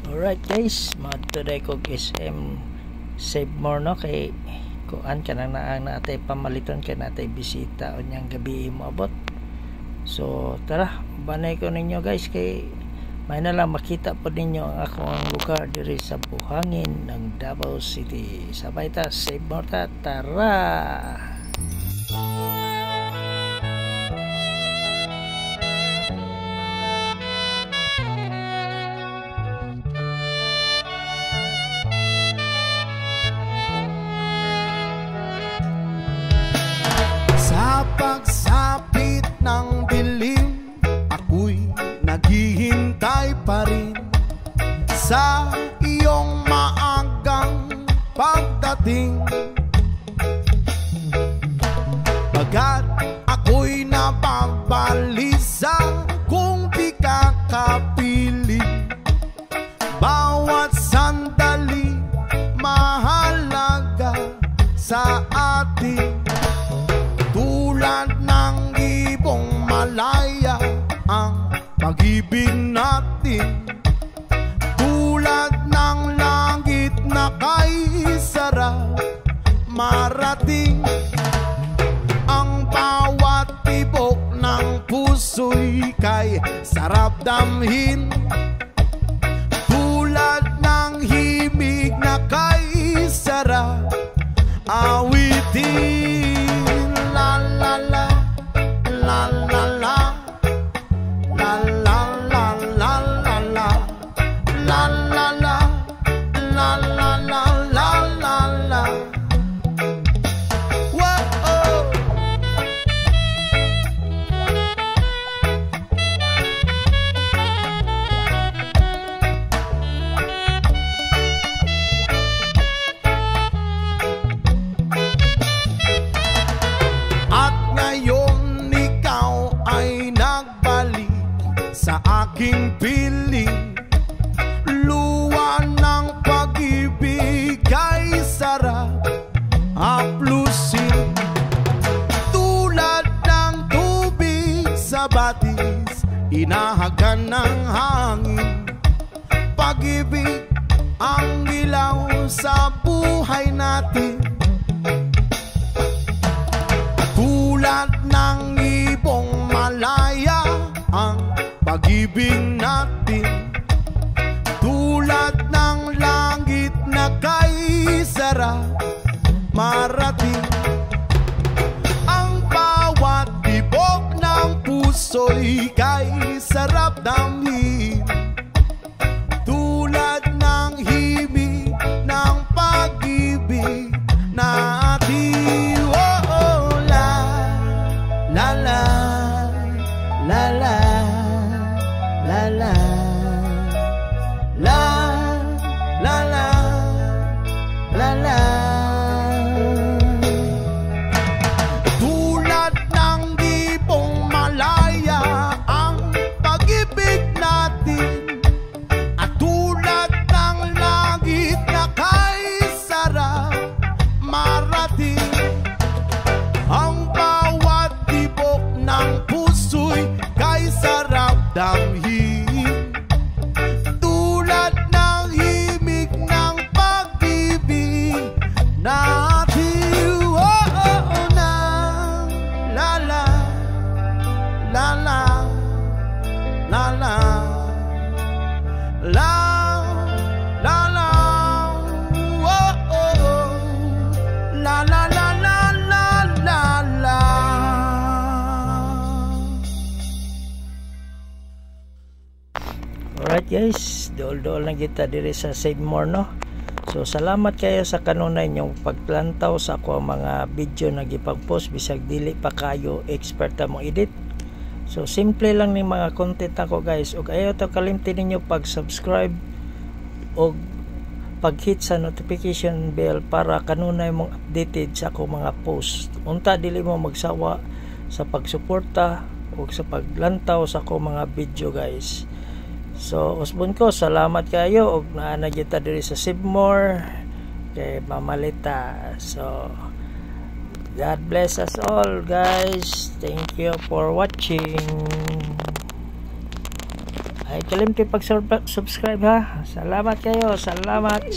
Alright guys, today ko SM save more no kay kuan ka na natay pamaliton kay natay bisita unyang gabi mo abot. So tara, banay ko ninyo guys kay may na lang makita po ninyo ang akong lugar diri sa buhangin ng Davao City. Sabay ta save more ta, tara. Sa pagsapit ng dilim, ako'y naghihintay pa rin sa iyong maagang pagdating. Bagat ako'y napabalisa kung di ka kapiling. Bawat sandali mahalaga sa atin. Tulad ng ibong malaya ang pag-ibig natin. Tulad ng langit na kay sarap marating. Ang bawat tibok ng puso'y kay sarap damhin. Tulad ng himig na kay sarap awitin. La la la, la la la, la la la, la la la, la la la, la la la, la la la. Whoa. At ngayon ikaw ay nagbalik sa aking piling. Luwa ng pag-ibig ay sarap haplusin. Tulad ng tubig sa batis, inahagan ng hangin. Pag-ibig ang ilaw sa buhay natin. Tulad ng ibong malaya ang pag-ibig natin. Tulad ng langit na kay sarap marating. Ang bawat tibok ng puso'y kay sarap damhin. Tulad ng himig ng pag-ibig natin. La la la la la la la la la la la. Tulad ng ibong malaya ang pag-ibig natin. At tulad ng langit na kay sarap marating. Ang bawat tibok ng puso'y kay sarap damhin. Tulad ng himig ng pag-ibig natin. Oh, oh, oh, na la la la la la la la la la. Oh, oh, oh. La la la la la la la. Alright guys, dool-dool lang kita diri sa Save More no. So salamat kayo sa kanunay inyong pagplantaw sa ako mga video na gipag-post bisag dili pa kayo expert mo edit. So simple lang ni mga content ako guys, ug ayaw to kalimtin ninyo pag-subscribe og pag-hit sa notification bell para kanunay mong updated sa ako mga post. Unta dili mo magsawa sa pagsuporta o sa paglantaw sa ako mga video guys. So usbon ko, salamat kayo og naa kita diri sa Save More kay mamalita. So God bless us all guys. Thank you for watching. kalimti pag-subscribe ha. Salamat kayo. Salamat.